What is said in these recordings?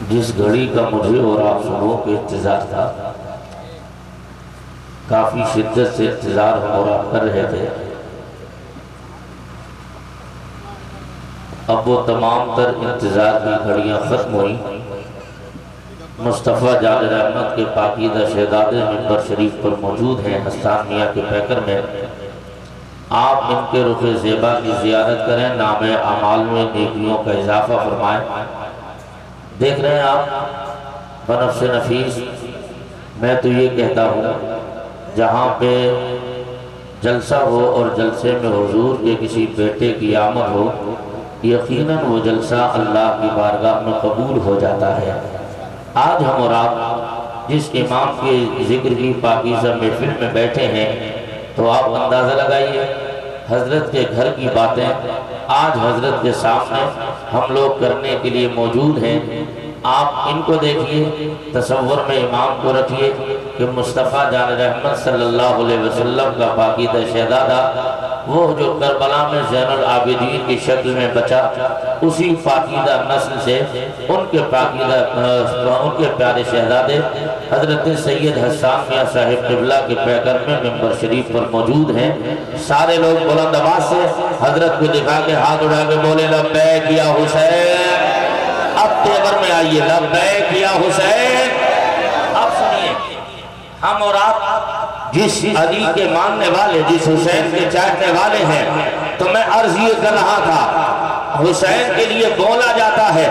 جس گھڑی کا مجھے اور آپ سبوں کو انتظار تھا، کافی شدت سے انتظار ہم اور آپ کر رہے تھے، اب وہ تمام تر انتظار کی گھڑیاں ختم ہوئیں۔ مصطفیٰ جان رحمت کے پاکیزہ شہزادے منبر شریف پر موجود ہیں حسان میاں کے پیکر میں۔ آپ ان کے رخ زیبا کی زیارت کریں، نام اعمال میں نیکیوں کا اضافہ فرمائیں۔ دیکھ رہے ہیں آپ بنفس نفیس، میں تو یہ کہتا ہوں جہاں پہ جلسہ ہو اور جلسے میں حضور کے کسی بیٹے کی آمد ہو، یقیناً وہ جلسہ اللہ کی بارگاہ میں قبول ہو جاتا ہے۔ آج ہم اور آپ جس امام کے ذکر کی پاکیزہ محفل میں بیٹھے ہیں، تو آپ اندازہ لگائیے حضرت کے گھر کی باتیں آج حضرت کے سامنے ہم لوگ کرنے کے لیے موجود ہیں۔ آپ ان کو دیکھیے، تصور میں امام کو رکھیے کہ مصطفیٰ جان رحمت صلی اللہ علیہ وسلم کا پاکیزہ شہزادہ، وہ جو کربلا میں زین العابدین کی شکل میں بچا، اسی پاکیزہ نسل سے ان کے پیارے شہزادے حضرت سید حسان میاں صاحب قبلہ کے پیکر میں منبر شریف پر موجود ہیں۔ سارے لوگ بلند آواز سے حضرت کو دکھا کے ہاتھ اٹھا کے بولے لبیک یا حسین۔ اب تیور میں آئیے، لبیک یا حسین۔ اب سنیے، ہم اور آپ جس علی کے ماننے والے، جس حسین کے چاہنے والے ہیں، تو میں عرض یہ کر رہا تھا، حسین کے لیے بولا جاتا ہے،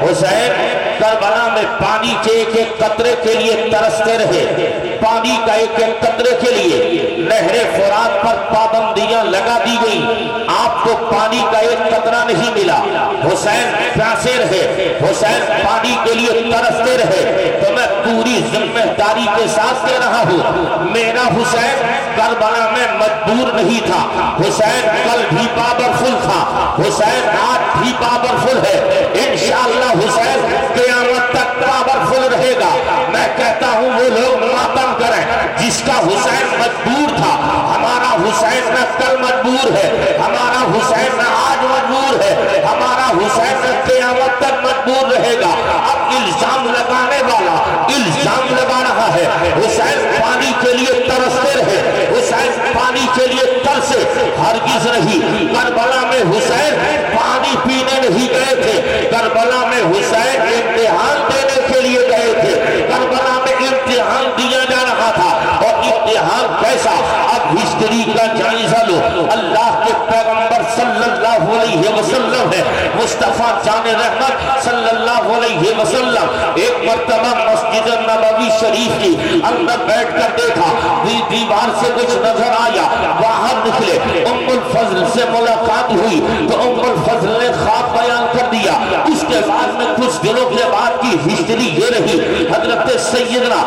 حسین کربلا میں پانی کے ایک ایک قطرے کے لیے ترستے رہے، پانی کا ایک ایک قطرے کے لیے نہر فرات پر پابندیاں لگا دی گئی، آپ کو پانی کا ایک قطرہ نہیں ملا، حسین پیاسے رہے، حسین پانی کے لیے ترستے رہے۔ تو میں پوری ذمہ داری کے ساتھ کہہ رہا ہوں، میرا حسین کربلا میں مجبور نہیں تھا، حسین کل بھی پاورفل تھا، حسین آج بھی پاورفل ہے، انشاءاللہ حسین قیامت تک پاورفل رہے گا۔ میں کہتا ہوں وہ لوگ ماتم کریں جس کا حسین مجبور تھا، ہمارا حسین نہ کل مجبور ہے، ہمارا حسین نہ آج مجبور ہے، ہمارا حسین نہ قیامت تک مجبور رہے گا۔ اب الزام لگانے والا الزام لگا رہا ہے، حسین پانی کے لیے ترستے رہے، حسین پانی کے لیے ترسے، ہرگز نہیں کربلا میں حسین پانی پینے نہیں گئے تھے، کربلا میں حسین امتحان دینے کے لیے گئے تھے، کربلا میں امتحان دیا جا رہا تھا، اور امتحان کیسا؟ اب ہسٹری کا جائزہ لو، اللہ کے پیغمبر صلی اللہ علیہ وسلم ہے، مصطفیٰ جان رحمت صلی اللہ علیہ وسلم ایک مرتبہ مسجد نبوی شریف کی اندر بیٹھ کر دیکھا، دیوار سے کچھ نظر آیا، باہر نکلے، ام الفضل سے ملاقات ہوئی تو ام الفضل نے خواب بیان کر دیا۔ اس کے بعد میں کچھ دنوں کے بعد کی ہسٹری یہ رہی، حضرت سیدنا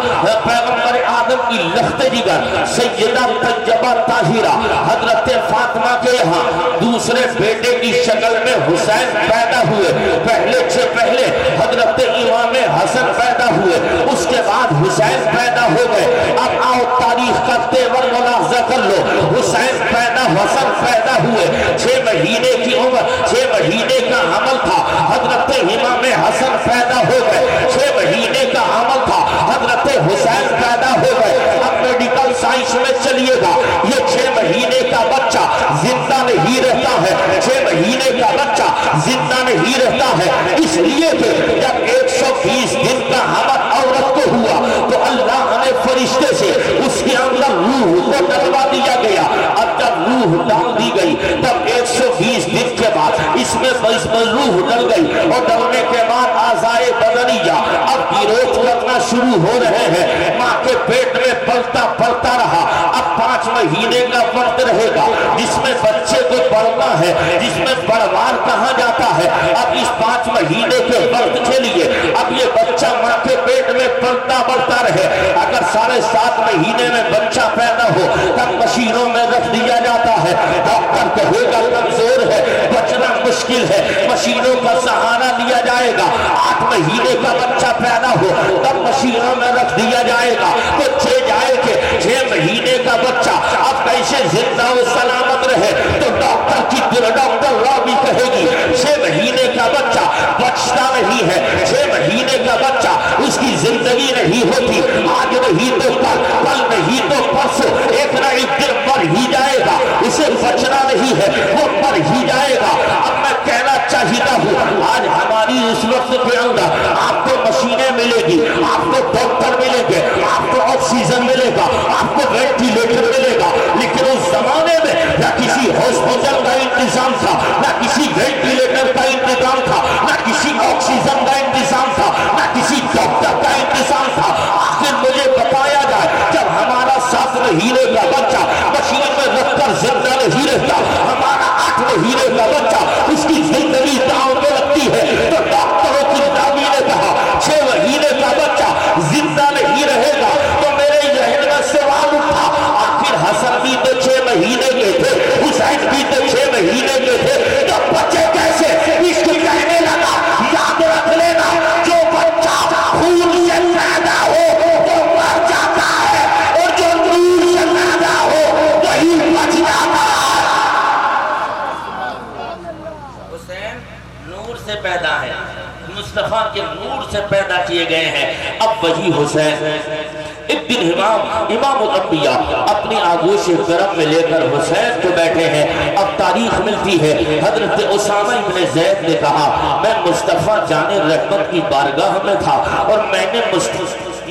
پیغمبر آدم کی لخت جگر سیدہ طیبہ طاہرہ حضرت فاطمہ کے یہاں دوسرے بیٹے کی شکل میں حسین پیدا ہوئے، پہلے سے پہلے حضرت امام حسن پیدا ہوئے، اس کے بعد حسین پیدا ہو گئے۔ اب آؤ تاریخ کا تیور ملاحظہ کر لو، حسین پیدا، حسن پیدا ہوئے، 6 مہینے کی عمر، 6 مہینے کا حمل تھا، حضرت امام حسن پیدا ہو گئے، 6 مہینے کا حمل تھا، حضرت حسین پیدا ہو گئے۔ اب میڈیکل سائنس میں چلیے گا، یہ 6 مہینے کا بچہ زندہ نہیں رہتا ہے، 6 مہینے کا بچہ زندہ نہیں رہتا ہے، اس لیے کہ جب 120 دن کا حمل عورت کو ہوا تو اللہ نے فرشتے سے اس کے اندر روح کو ڈلوا دیا گیا، اب جب روح ڈال دی گئی تب 120 دن کے بعد اس میں روح ڈل گئی، اور ڈلنے کے بعد اعضائے بدنیہ اب گروتھ کرنا شروع ہو رہے ہیں، ماں کے پیٹ میں پلتا رہا۔ اب 5 مہینے کا وقت رہے گا جس میں بچے کو پڑھنا ہے، جس میں بڑھوار کہا جاتا ہے۔ اب اس 5 مہینے کے وقت کے لیے اب یہ بچہ ماں کے پیٹ میں پلتا بڑھتا رہے، اگر 7.5 مہینے میں بچہ پیدا ہو تب مشینوں میں رکھ دیا جاتا ہے، ڈاکٹر کہے گا کمزور ہے، بچنا مشکل ہے، مشینوں کا سہارا لیا جائے گا۔ 8 مہینے کا بچہ پیدا ہو تب مشینوں میں رکھ دیا جائے گا، تو 6 مہینے کا بچہ اب کیسے زندہ و سلامت رہے؟ تو ڈاکٹر راوی کہے گی 6 مہینے کا بچہ بچتا نہیں ہے، 6 مہینے کا زندگی نہیں ہوتی، آج نہیں تو کل نہیں تو پرسوں، ایک نہ ایک دن مر ہی جائے گا، اسے بچنا نہیں ہے، وہ مر ہی جائے گا۔ اب میں کہنا چاہیتا ہوں، آج ہماری اس وقت کے اندر آپ کو مشینیں ملے گی، آپ کو ڈاکٹر ملیں گے، آپ کو آکسیجن ملے گا، آپ کو وینٹیلیٹر ملے گا، لیکن اس زمانے میں نہ کسی ہاسپٹل کا انتظام تھا، نہ کسی وینٹیلیٹر کا انتظام تھا، نہ کسی آکسیجن کا انتظام تھا، نہ کسی ڈاکٹر کا انتظام تھا۔ آخر مجھے بتایا جائے، جب ہمارا 7 مہینے کا بچہ مشین میں رکھ کر زندہ نہیں رہتا، ہمارا 8 مہینے کا بچہ اس کی زندگی داؤ میں رکھتی ہے، تو ڈاکٹروں کی نامی نے کہا 6 مہینے کا بچہ زندہ نہیں رہے گا، تو میرے ذہن میں سوال اٹھا، آخر حسن بھی تو 6 مہینے کے تھے، حسین بھی تو 6 مہینے کے تھے، تو بچے کیسے؟ عشق کہنے لگا، یاد رکھ لینا، جو بچہ خون سے پیدا ہو وہ مر جاتا ہے، اور جو نور سے پیدا ہو وہی بچ جاتا ہے۔ حسین نور سے پیدا ہے، مصطفیٰ کے نور سے پیدا کیے گئے ہیں۔ اب وہی حسین ایک دن امام الانبیاء اپنی آغوش کرم میں لے کر حسین کو بیٹھے ہیں۔ اب تاریخ ملتی ہے، حضرت اسامہ ابن زید نے کہا میں مصطفیٰ جان رحمت کی بارگاہ میں تھا، اور میں نے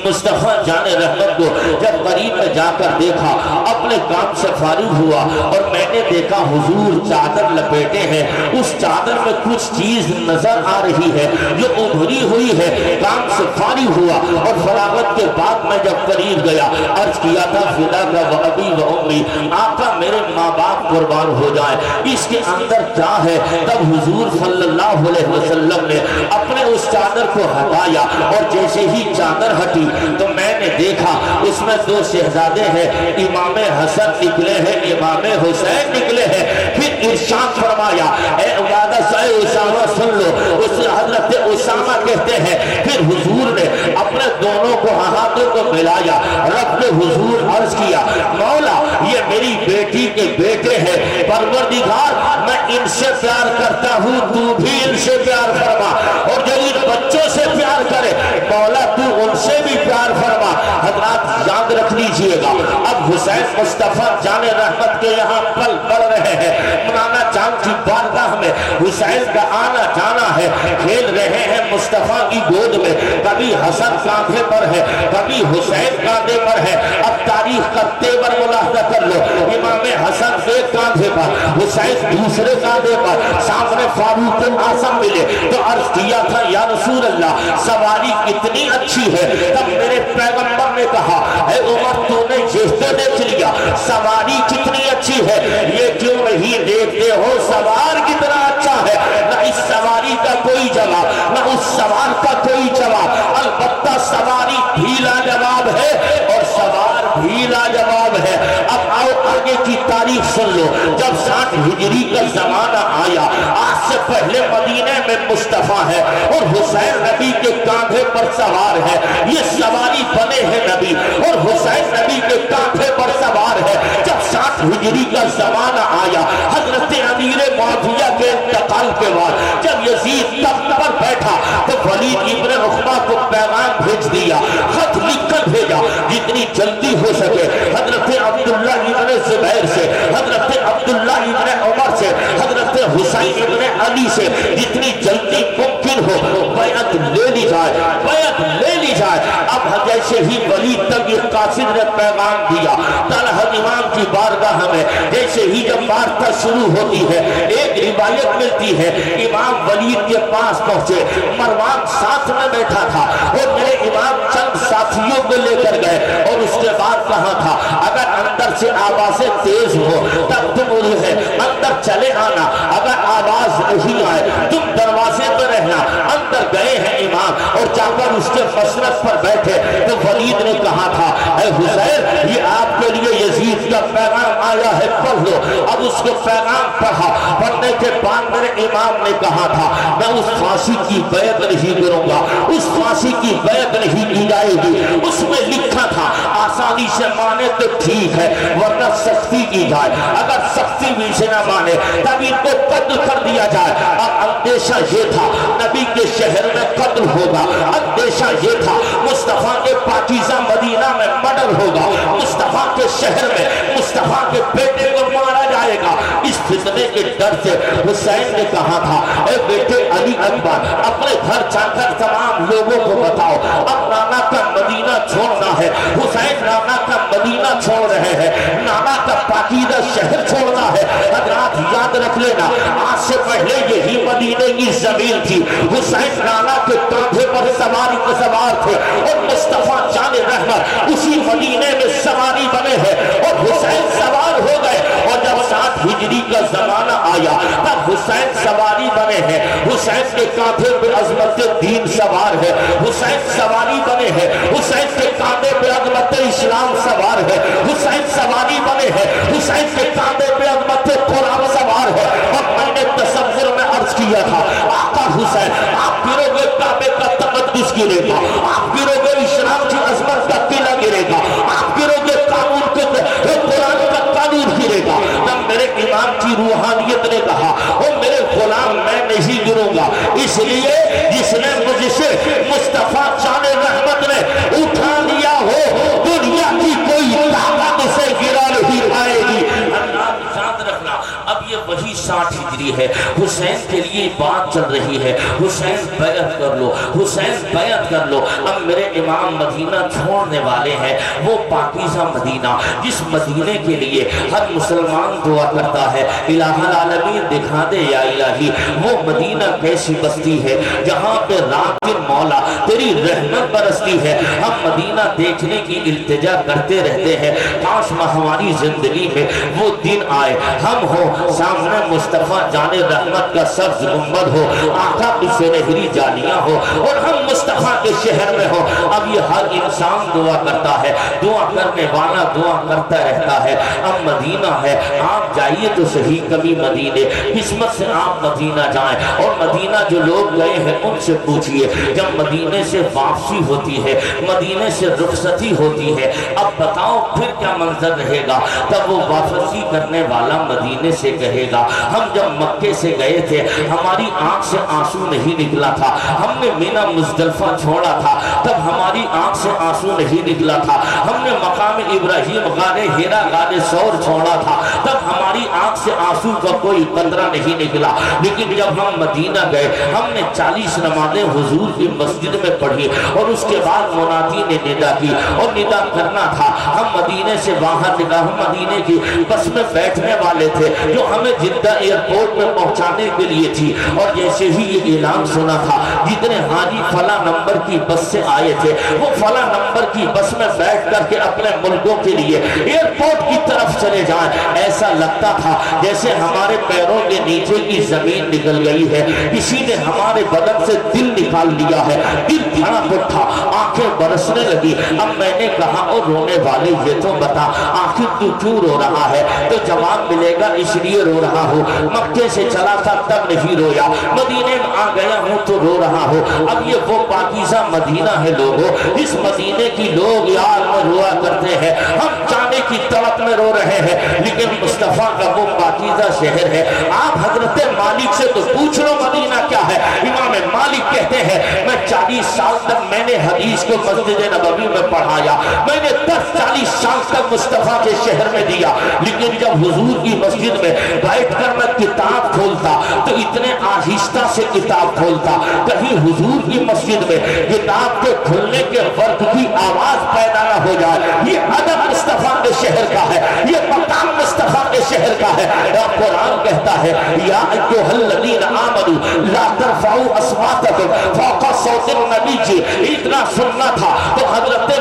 مصطفیٰ جان رحمت کو جب قریب میں جا کر دیکھا، اپنے کام سے فارغ ہوا، اور میں نے دیکھا حضور چادر لپیٹے ہیں، اس چادر میں کچھ چیز نظر آ رہی ہے جو ابھری ہوئی ہے۔ کام سے فارغ ہوا، اور فراغت کے بعد میں جب قریب گیا، عرض کیا تھا فدا کا و ابی و امی، آقا میرے ماں باپ قربان ہو جائیں، اس کے اندر کیا ہے؟ تب حضور صلی اللہ علیہ وسلم نے اپنے اس چادر کو ہٹایا، اور جیسے ہی چادر ہٹی تو میں نے دیکھا اس میں 2 شہزادے ہیں، امام حسن نکلے ہیں، امام حسین نکلے ہیں۔ پھر ارشاد فرمایا اے عبادہ سے اسامہ سن لو، اس حضرت اسامہ کہتے ہیں پھر حضور نے اپنے دونوں کو ہاتھوں کو ملایا، رب نے حضور عرض کیا مولا یہ میری بیٹی کے بیٹے ہیں، پروردگار میں ان سے پیار کرتا ہوں، تو بھی ان سے پیار فرما، اور جو ان بچوں سے پیار کرے مولا تو ان سے بھی پیار فرما۔ حضرات یاد رکھ لیجئے گا، اب حسین مصطفیٰ جان رحمت کے یہاں پل بڑھ رہے ہیں، مولانا جان کی بارگاہ میں حسین کا آنا جانا ہے، کھیل رہے ہیں مصطفیٰ کی گود میں، کبھی حسن کاندھے پر ہے، کبھی حسین کاندھے پر ہے۔ اب تاریخ کا تیور ملاحظہ کر لو، امام حسن ایک کاندھے پر، حسین دوسرے کاندھے پر، سامنے فاروق اعظم ملے تو عرض کیا تھا یا رسول اللہ سواری کتنی اچھی ہے، تب میرے پیغمبر نے کہا اے عمر تو نے یہ تو دیکھ لیا سواری کتنی اچھی ہے، یہ کیوں نہیں دیکھتے ہو سوار کتنا اچھا ہے؟ نہ اس سواری کا کوئی جواب، نہ اس سوار کا کوئی جواب، البتہ سواری بھی لاجواب ہے اور سوار بھی لاجواب ہے۔ اب آؤ آگے کی تاریخ سن لو، جب 60 ہجری کا زمانہ آیا، آج سے پہلے مدینے میں مصطفیٰ ہے اور حسین نبی کے کاندھے پر سوار ہے، یہ سواری بنے ہیں نبی اور حسین نبی کے کاندھے پر سوار ہے۔ جب 60 ہجری کا زمانہ آیا، حضرت امیر معاویہ کے انتقال کے بعد جب یزید تخت پر بیٹھا تو ولید ابن عقبہ کو پیغام بھیج دیا، خط لکھ کر بھیجا جتنی جلدی ہو سکے حضرت عبداللہ ابن زبیر سے، حضرت عبداللہ ابن عمر سے، حضرت حسین ابن علی سے جتنی جلدی ممکن ہو بیعت لے لی جائے، بیعت لے لی جائے۔ اب جیسے ہی ولید تک یہ قاصد نے پیغام دیا، طلحہ امام کی بارگاہ میں جیسے ہی جب وارتا شروع ہوتی ہے، ایک روایت ملتی ہے امام ولید کے پاس پہنچے، مروان ساتھ میں بیٹھا تھا اور میرے امام چند ساتھیوں کو لے کر گئے، اور اس کے بعد کہا تھا اگر اندر سے آوازیں تیز ہو تب تم اندر چلے آنا، اگر آواز نہیں آئے تم دروازے پر رہنا۔ اندر گئے ہیں امام اور جا کر اس کے مسند پر بیٹھے تو ولید نے کہا تھا اے حسین یہ آپ کے لیے یزید کا پیغام آیا ہے، پڑھ لو۔ اب اس کو پیغام پڑھا، پڑھنے کے بعد میرے امام نے کہا تھا میں اس پھانسی کی بیعت نہیں کروں گا، اس پھانسی کی بیعت نہیں کی جائے گی۔ اس میں لکھا تھا آسانی سے مانے تو ٹھیک ہے ورنہ سختی کی جائے، اگر سختی بھی سے نہ مانے تب ان کو قتل کر دیا جائے۔ اب اندیشہ یہ تھا نبی کے شہر میں قتل ہوگا، اندیشہ یہ تھا مصطفیٰ کے ہوگا، مصطفیٰ کے شہر میں مصطفیٰ کے بیٹے کو مارا جائے گا۔ اس فتنے کے ڈر سے حسین نے کہا تھا اے بیٹے علی اکبر اپنے گھر جا کر تمام لوگوں کو بتاؤ اب نانا کا مدینہ چھوڑنا ہے۔ حسین نانا کا مدینہ چھوڑ رہے ہیں، نانا کا پاکیزہ شہر چھوڑنا ہے۔ حضرات یاد رکھ لینا آج سے پہلے یہی مدینے کی زمین تھی، حسین نانا کے کاندھے پر سوار تھے اور مصطفیٰ جان رحمت اسی مدینے میں سواری بنے ہیں اور حسین سوار ہو گئے۔ اور جب 7 ہجری کا زمانہ آیا تب حسین سواری بنے ہیں، حسین کے کاندھے پہ عظمت دین سوار ہے، حسین سواری بنے ہیں، حسین کے کاندھے پہ عظمت اسلام سوار ہے، حسین سواری بنے ہیں، حسین کے کاندھے پہ عظمت قرآن سوار ہے۔ اور میں نے تصور میں عرض کیا تھا آقا حسین آپ گرو گے کعبے کا تقدس گرے گا، آپ گرو گے اسلام کی عظمت کا قلعہ گرے گا، آپ گرو گے قانون کے قرآن کا قانون گرے گا۔ تب میرے امام کی روحانیت نے کہا او میرے غلام میں نہیں گروں گا، اس لیے جس نے مجھ سے مصطفیٰ جان رحمت نے اٹھا لیا ہو دنیا کی کوئی طاقت اسے گرا نہیں پائے گی۔ اللہ یاد رکھنا اب یہ وہی 60 ہجری ہے، حسین کے لیے بات چل رہی ہے حسین بیعت کر لو، حسین بیعت کر لو۔ اب میرے امام مدینہ چھوڑنے والے ہیں، وہ پاکیزہ مدینہ جس مدینے کے لیے ہر مسلمان دعا کرتا ہے الہ العالمین دکھا دے یا الہی وہ مدینہ کیسی بستی ہے جہاں پہ رات دن مولا تیری رحمت برستی ہے۔ ہم مدینہ دیکھنے کی التجا کرتے رہتے ہیں، کاش ہماری زندگی میں وہ دن آئے ہم ہو سامنے مصطفیٰ جان رحمت کا سبز گنبد ہو، آقا کی سنہری جالیاں ہو اور ہم مصطفیٰ کے شہر میں ہو۔ اب یہ ہر انسان دعا کرتا ہے، دعا کرنے والا دعا کرتا رہتا ہے۔ اب مدینہ ہے، آپ جائیے تو صحیح کبھی مدینے، قسمت سے آپ مدینہ جائیں اور مدینہ جو لوگ گئے ہیں ان سے پوچھئے جب مدینے سے واپسی ہوتی ہے، مدینے سے رخصتی ہوتی ہے، اب بتاؤ پھر کیا منظر رہے گا؟ تب وہ واپسی کرنے والا مدینے سے کہے گا ہم جب مکے سے گئے تھے ہماری آنکھ سے آنسو نہیں نکلا تھا، ہم نے مینا مزدلفہ چھوڑا تھا تب ہماری آنکھ سے آنسو نہیں نکلا تھا، ہم نے مقام ابراہیم غار ہیرا غار سور چھوڑا تھا تب ہماری آنکھ سے آنسو کا کوئی قطرہ نہیں نکلا، لیکن جب ہم مدینہ گئے ہم نے 40 نمازیں حضور کی مسجد میں پڑھی اور اس کے بعد منادی نے ندا کی اور ندا کرنا تھا، ہم مدینے سے باہر نکلا، ہم مدینے کی بس میں بیٹھنے والے تھے جو ہمیں جدہ ایئرپورٹ میں پہنچانے کے لیے تھی، اور جیسے ہی یہ اعلان سنا تھا جتنے حاجی فلاں نمبر کی بس سے آئے تھے وہ فلاں نمبر کی بس میں بیٹھ کر کے اپنے ملکوں کے لیے ایئرپورٹ کی طرف چلے جائیں۔ ایسا لگتا تھا جیسے ہمارے پیروں کے نیچے کی زمین نکل گئی ہے، کسی نے ہمارے بدن سے دل نکال لیا ہے، دل دھڑک اٹھا، آنکھیں برسنے لگی۔ اب میں نے کہا اور رونے والے یہ تو بتا آخر تو کیوں رو رہا ہے؟ تو جواب ملے گا اس لیے رو رہا ہوں مکے سے چلا تھا تب نہیں رویا، مدینے میں آ گیا ہوں تو رو رہا ہوں۔ اب یہ وہ پاکیزہ مدینہ ہے لوگوں، اس مدینے کی لوگ یار میں روا کرتے ہیں، ہم جانے کی طرف میں رو رہے ہیں، لیکن مصطفیٰ کا وہ پاکیزہ شہر ہے۔ آپ حضرت مالک سے تو پوچھ لو مدینہ کیا ہے، امام مالک کہتے ہیں میں 40 سال تک میں نے حدیث کو مسجد نبوی میں پڑھایا، میں نے 10-40 سال تک مصطفیٰ کے شہر میں دیا، لیکن جب حضور کی مسجد میں بیٹھ کر میں کتاب کھولتا تو اتنے آہستہ سے کتاب کھولتا کہیں حضور کی مسجد میں کتاب کے کھلنے کے وقت کی آواز پیدا نہ ہو جائے۔ یہ ادب مصطفیٰ کے شہر کا ہے، یہ مقام مصطفیٰ کے شہر کا ہے۔ اور قرآن کہتا ہے یا ایھا الذین آمنوا لا ترفعوا اصواتکم فوق صوت النبی جی، اتنا سننا تھا تو حضرت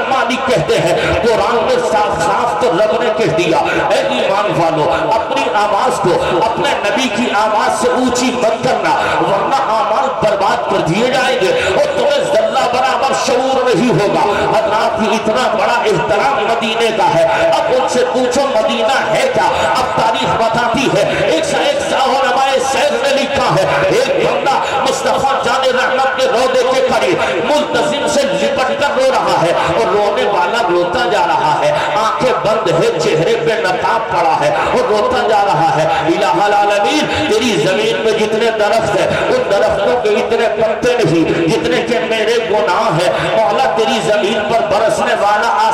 مالک کہتے ہیں قرآن میں صاف صاف تو رب نے کہہ دیا اے ایمان والو اپنی آواز کو اپنے نبی کی آواز سے اونچی مت کرنا ورنہ اعمال برباد کر دیے جائیں گے اور تمہیں ذرہ برابر شعور نہیں ہوگا۔ حضرات کی اتنا بڑا احترام مدینے کا ہے، اب ان سے پوچھو مدینہ ہے کیا؟ اب تاریخ بتاتی ہے ایک علماء سیر نے لکھا ہے ایک بندہ مصطفیٰ جان رحمت کے روضے کے قریب ملتزم سے لپٹ کر رو رہا ہے اور رونے والا روتا جا رہا ہے، آنکھیں بند ہے، چہرے پہ نقاب پڑا ہے اور روتا جا رہا ہے۔ الہ العالمین تیری زمین میں جتنے درخت ہیں ان درختوں کے اتنے پتے نہیں جتنے کہ میرے گناہ ہیں، مولا تیری زمین پر برسنے والا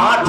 8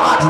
8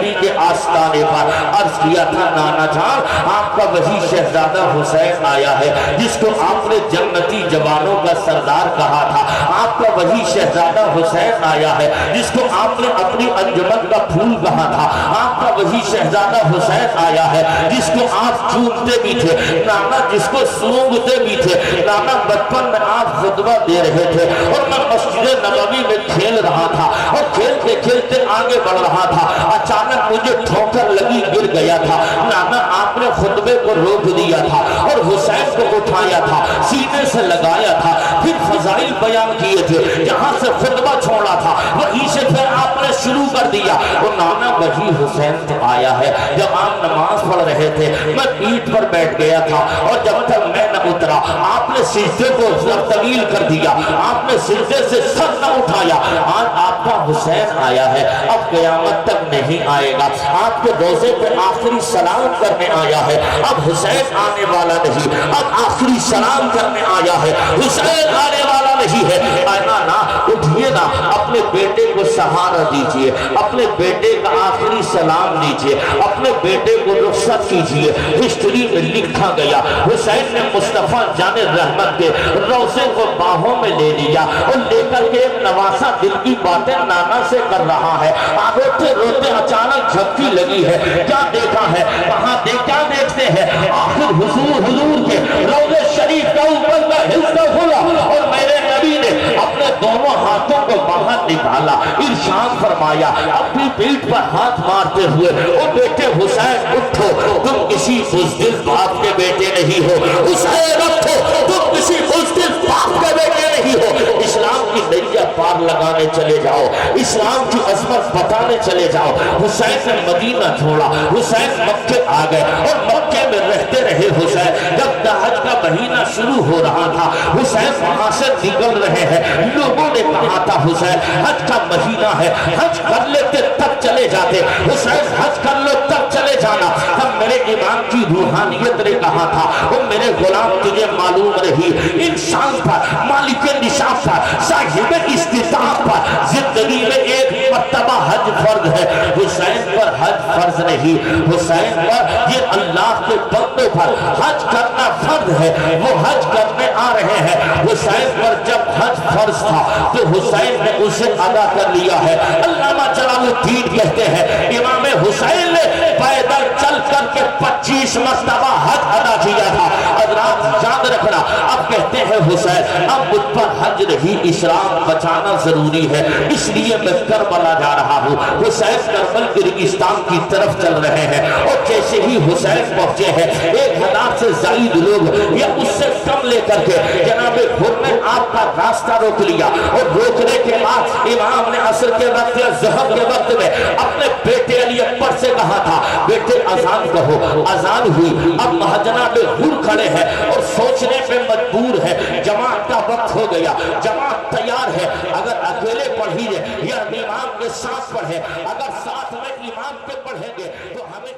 نبی کے آستانے پر عرض کیا تھا نانا جان آپ کا وہی شہزادہ حسین آیا ہے جس کو آپ نے جنتی جوانوں کا سردار کہا تھا، آپ کا وہی شہزادہ حسین آیا ہے جس کو آپ نے اپنی انجمن کا پھول کہا تھا، آپ کا وہی شہزادہ حسین آیا ہے جس کو آپ چومتے بھی تھے نانا، جس کو سونگتے بھی تھے نانا، بچپن میں آپ خطبہ دے رہے تھے اور میں مسجد نبوی میں کھیل رہا تھا اور کھیلتے کھیلتے آگے بڑھ رہا تھا، اچانک مجھے ٹھوکر لگی، گر گیا تھا نانا، آپ نے خطبے کو روک دیا تھا اور حسین کو اٹھایا تھا، سینے سے لگایا تھا، پھر فضائل بیان کیے تھے، جہاں سے خطبہ چھوڑا تھا وہیں سے پھر آپ نے شروع کر دیا، اور نانا وہی حسین تو آیا ہے۔ جب آپ نماز پڑھ رہے تھے میں پیٹھ پر بیٹھ گیا تھا اور جب تک میں نہ اترا آپ نے سجدے کو طویل کر دیا، آپ نے سجدے سے سر نہ اٹھایا، آج آپ کا حسین آیا ہے، اب قیامت تک نہیں آئے گا، آپ کے روزے پہ آخری سلام کرنے آیا ہے، اب حسین آنے والا نہیں، اب آخری سلام کرنے آیا ہے، حسین آنے والا نہیں ہے۔ آئنا نا اٹھئے نا، اپنے بیٹے کو سہارا دیجئے، اپنے بیٹے کا آخری سلام دیجئے، اپنے بیٹے کو رخصت کیجئے۔ ہسٹری میں لکھا گیا حسین نے مصطفیٰ جان رحمت کے روزے کو باہوں میں لے لیا اور لے کر کے ایک نواسا دل کی باتیں نانا سے کر رہا ہے، روتے روتے اچانک جھپکی لگی ہے، کیا دیکھا ہے وہاں کیا دیکھتے ہیں، آخر حضور کے روضے شریف کا اوپر کا حصہ کھلا اور میرے نبی نے اپنے دونوں ہاتھوں کو باہر نکالا، ارشاد فرمایا اپنی پیٹھ پر ہاتھ مارتے ہوئے، او بیٹے حسین اٹھو، تم کسی بزدل باپ کے بیٹے نہیں ہو، حسین اٹھو، تم کسی بزدل باپ کے بیٹے نہیں ہو، اسلام کی نیا پار لگانے چلے جاؤ، اسلام کی عظمت بتانے چلے جاؤ۔ حسین نے مدینہ چھوڑا، حسین مکے آ گئے اور مکے میں رہتے رہے۔ حسین جب حج کا مہینہ شروع ہو رہا تھا حسین وہاں سے نکل رہے ہیں، لوگوں نے کہا تھا حسین حج کا مہینہ ہے، حج کر لیتے تب چلے جاتے، حسین حج کر لو تب چلے جانا۔ تب میرے امام کی روحانیت نے کہا تھا وہ میرے غلام تجھے معلوم رہی، انسان پر مالک نصاب پر صاحب استطاعت پر زندگی میں ایک مرتبہ حج فرض ہے، حسین پر حج فرض نہیں، حسین پر یہ اللہ کے بندوں پر حج کرنا فرض ہے، وہ حج کرنے آ رہے ہیں۔ حسین پر جب حج فرض تھا تو حسین نے اسے ادا کر لیا ہے۔ علامہ جلال الدین کہتے ہیں امام حسین نے پیدل چل کر کے 25 مرتبہ حج ادا کیا تھا۔ حضرات یاد رکھنا، اب کہتے ہیں حسین اب مجھ پر حج نہیں، اسلام بچانا ضروری ہے، اس لیے میں کربلا جا رہا ہوں۔ حسین کربل کے ریگستان کی طرف چل رہے ہیں اور جیسے ہی حسین پہنچے ہیں 1000 سے زائد لوگ یا اس سے کم لے کر کے جناب خود نے آپ کا راستہ روک لیا، اور روکنے کے بعد امام نے عصر کے وقت یا ظہر کے وقت میں اپنے بیٹے علی اکبر سے کہا تھا بیٹے اذان کہو۔ اذان ہوئی، اب جناب حور کھڑے ہیں اور سوچنے پہ مجبور ہے، جماعت کا وقت ہو گیا، جماعت تیار ہے، اگر اکیلے پڑھیے یا امام کے ساتھ پڑھے، اگر ساتھ میں امام کے پڑھیں گے تو ہمیں